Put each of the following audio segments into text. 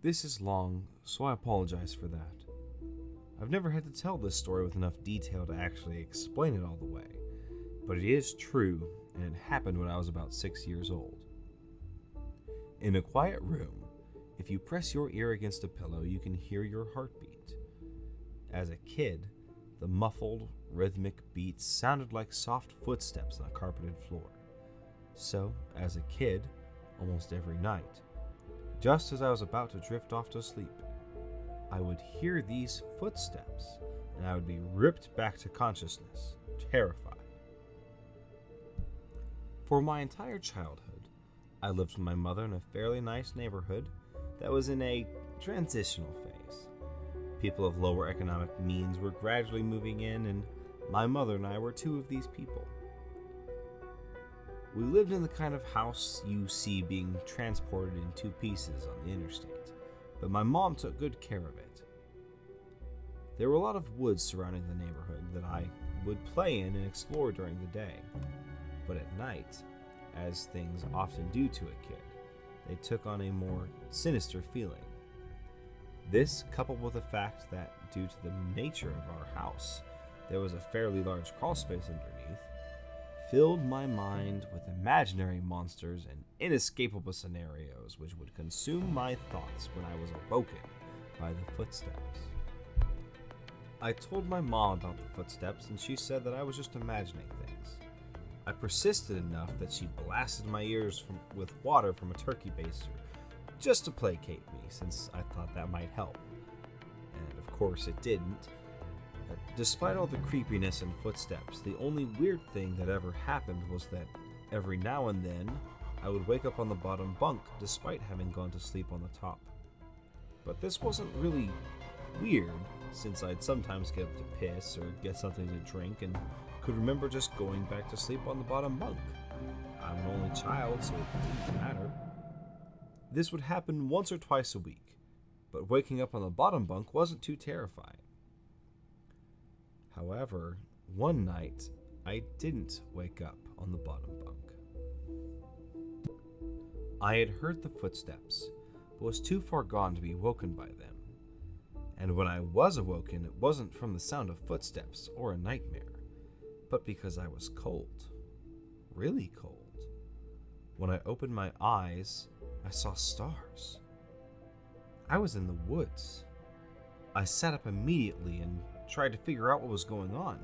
This is long, so I apologize for that. I've never had to tell this story with enough detail to actually explain it all the way, but it is true, and it happened when I was about 6 years old. In a quiet room, if you press your ear against a pillow, you can hear your heartbeat. As a kid, the muffled, rhythmic beats sounded like soft footsteps on a carpeted floor. So, as a kid, almost every night, just as I was about to drift off to sleep, I would hear these footsteps, and I would be ripped back to consciousness, terrified. For my entire childhood, I lived with my mother in a fairly nice neighborhood that was in a transitional phase. People of lower economic means were gradually moving in, and my mother and I were two of these people. We lived in the kind of house you see being transported in two pieces on the interstate, but my mom took good care of it. There were a lot of woods surrounding the neighborhood that I would play in and explore during the day, but at night, as things often do to a kid, they took on a more sinister feeling. This, coupled with the fact that, due to the nature of our house, there was a fairly large crawl space underneath, filled my mind with imaginary monsters and inescapable scenarios which would consume my thoughts when I was awoken by the footsteps. I told my mom about the footsteps, and she said that I was just imagining things. I persisted enough that she blasted my ears with water from a turkey baster, just to placate me, since I thought that might help. And of course it didn't. Despite all the creepiness and footsteps, the only weird thing that ever happened was that every now and then I would wake up on the bottom bunk despite having gone to sleep on the top. But this wasn't really weird, since I'd sometimes get up to piss or get something to drink and could remember just going back to sleep on the bottom bunk. I'm an only child, so it didn't matter. This would happen once or twice a week, but waking up on the bottom bunk wasn't too terrifying. However, one night, I didn't wake up on the bottom bunk. I had heard the footsteps, but was too far gone to be woken by them. And when I was awoken, it wasn't from the sound of footsteps or a nightmare, but because I was cold. Really cold. When I opened my eyes, I saw stars. I was in the woods. I sat up immediately and tried to figure out what was going on.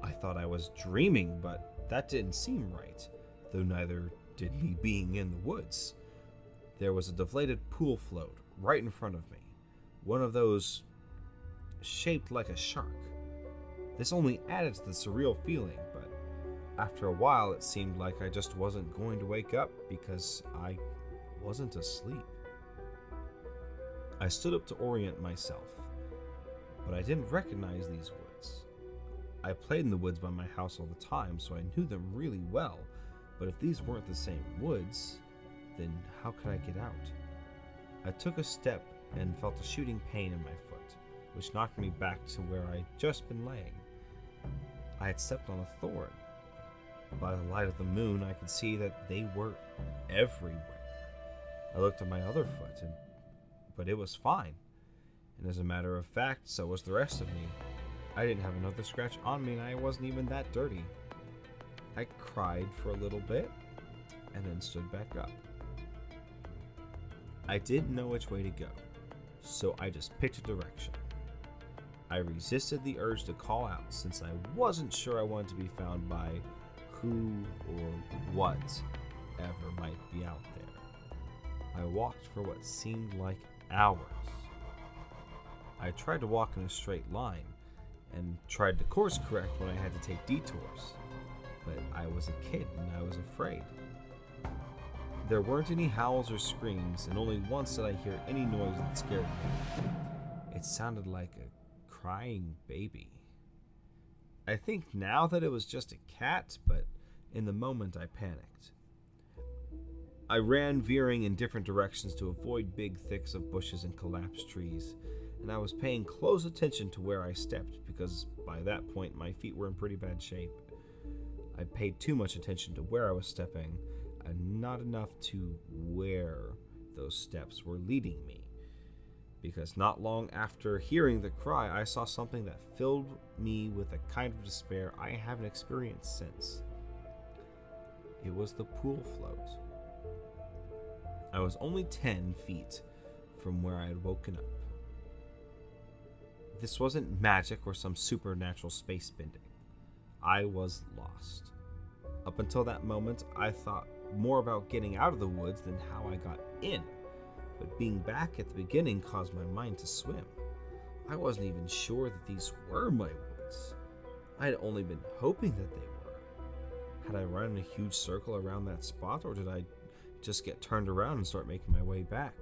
I thought I was dreaming, but that didn't seem right, though neither did me being in the woods. There was a deflated pool float right in front of me, one of those shaped like a shark. This only added to the surreal feeling, but after a while it seemed like I just wasn't going to wake up because I wasn't asleep. I stood up to orient myself, but I didn't recognize these woods. I played in the woods by my house all the time, so I knew them really well, but if these weren't the same woods, then how could I get out? I took a step and felt a shooting pain in my foot, which knocked me back to where I'd just been laying. I had stepped on a thorn. By the light of the moon, I could see that they were everywhere. I looked at my other foot, but it was fine. And as a matter of fact, so was the rest of me. I didn't have another scratch on me, and I wasn't even that dirty. I cried for a little bit, and then stood back up. I didn't know which way to go, so I just picked a direction. I resisted the urge to call out, since I wasn't sure I wanted to be found by who or what ever might be out there. I walked for what seemed like hours. I tried to walk in a straight line, and tried to course correct when I had to take detours, but I was a kid and I was afraid. There weren't any howls or screams, and only once did I hear any noise that scared me. It sounded like a crying baby. I think now that it was just a cat, but in the moment I panicked. I ran, veering in different directions to avoid big thicks of bushes and collapsed trees, and I was paying close attention to where I stepped because by that point my feet were in pretty bad shape. I paid too much attention to where I was stepping and not enough to where those steps were leading me. because not long after hearing the cry, I saw something that filled me with a kind of despair I haven't experienced since. It was the pool float. I was only 10 feet from where I had woken up. This wasn't magic or some supernatural space bending. I was lost. Up until that moment, I thought more about getting out of the woods than how I got in, but being back at the beginning caused my mind to swim. I wasn't even sure that these were my woods. I had only been hoping that they were. Had I run in a huge circle around that spot, or did I just get turned around and start making my way back?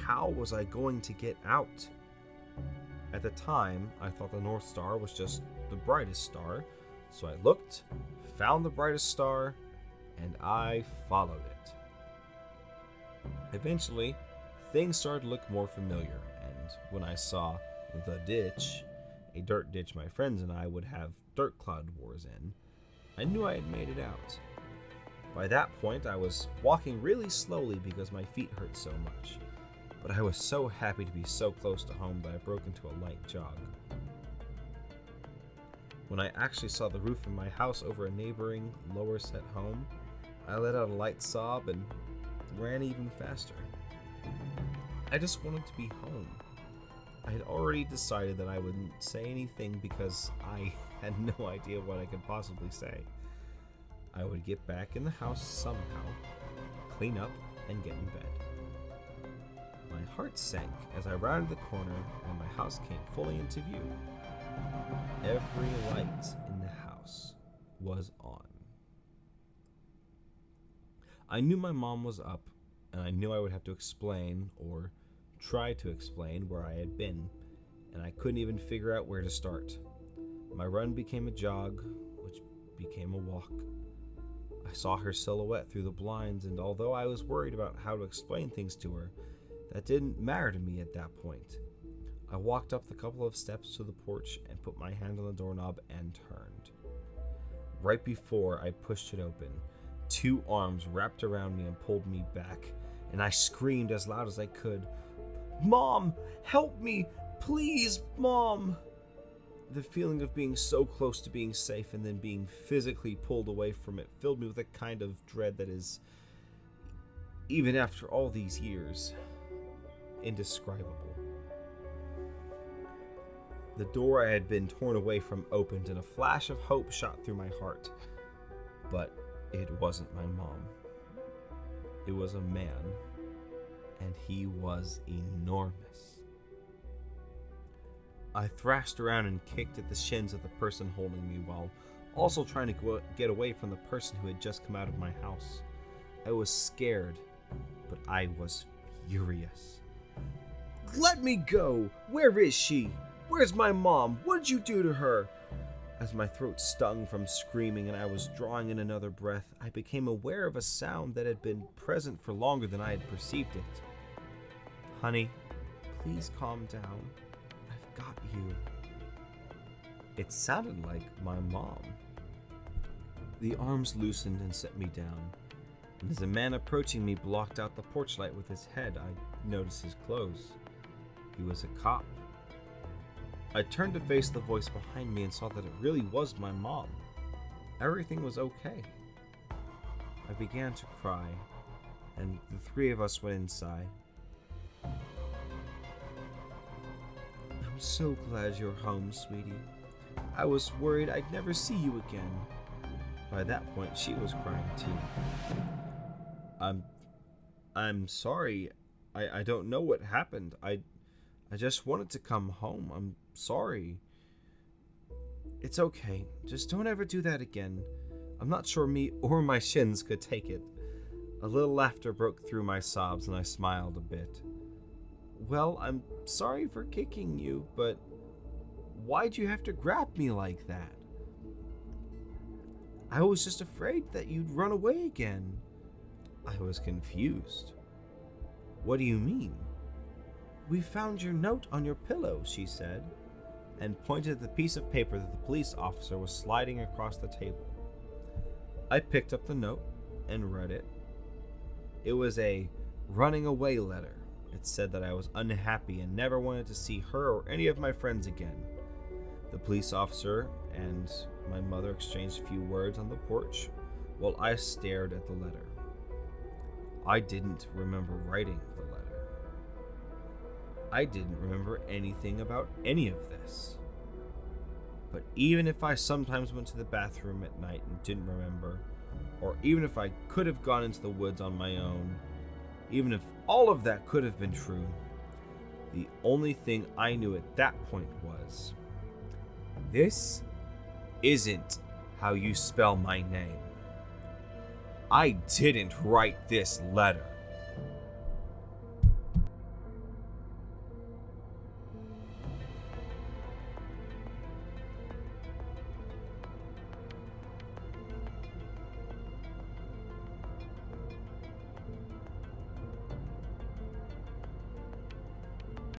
How was I going to get out? At the time, I thought the North Star was just the brightest star, so I looked, found the brightest star, and I followed it. Eventually, things started to look more familiar, and when I saw the ditch, a dirt ditch my friends and I would have dirt cloud wars in, I knew I had made it out. By that point, I was walking really slowly because my feet hurt so much, but I was so happy to be so close to home that I broke into a light jog. When I actually saw the roof of my house over a neighboring lower set home, I let out a light sob and ran even faster. I just wanted to be home. I had already decided that I wouldn't say anything because I had no idea what I could possibly say. I would get back in the house somehow, clean up, and get in bed. My heart sank as I rounded the corner and my house came fully into view. Every light in the house was on. I knew my mom was up, and I knew I would have to explain, or try to explain, where I had been, and I couldn't even figure out where to start. My run became a jog, which became a walk. I saw her silhouette through the blinds, and although I was worried about how to explain things to her, that didn't matter to me at that point. I walked up the couple of steps to the porch and put my hand on the doorknob and turned. Right before I pushed it open, two arms wrapped around me and pulled me back, and I screamed as loud as I could, "Mom, help me! Please, Mom!" The feeling of being so close to being safe and then being physically pulled away from it filled me with a kind of dread that is, even after all these years, indescribable. The door I had been torn away from opened and a flash of hope shot through my heart. But it wasn't my mom. It was a man, and he was enormous. I thrashed around and kicked at the shins of the person holding me while also trying to get away from the person who had just come out of my house. I was scared, but I was furious. "Let me go! Where is she? Where's my mom? What did you do to her?" As my throat stung from screaming and I was drawing in another breath, I became aware of a sound that had been present for longer than I had perceived it. "Honey, please calm down. I've got you." It sounded like my mom. The arms loosened and set me down, and as a man approaching me blocked out the porch light with his head, I noticed his clothes. He was a cop. I turned to face the voice behind me and saw that it really was my mom. Everything was okay. I began to cry, and the three of us went inside. "I'm so glad you're home, sweetie. I was worried I'd never see you again." By that point, she was crying too. I'm sorry. I don't know what happened. I just wanted to come home. I'm sorry." "It's okay. Just don't ever do that again. I'm not sure me or my shins could take it." A little laughter broke through my sobs and I smiled a bit. "Well, I'm sorry for kicking you, but why'd you have to grab me like that?" "I was just afraid that you'd run away again." I was confused. "What do you mean?" "We found your note on your pillow," she said, and pointed at the piece of paper that the police officer was sliding across the table. I picked up the note and read it. It was a running away letter, It said that I was unhappy and never wanted to see her or any of my friends again. The police officer and my mother exchanged a few words on the porch while I stared at the letter. I didn't remember writing the letter. I didn't remember anything about any of this. But even if I sometimes went to the bathroom at night and didn't remember, or even if I could have gone into the woods on my own, even if all of that could have been true, the only thing I knew at that point was, this isn't how you spell my name. I didn't write this letter.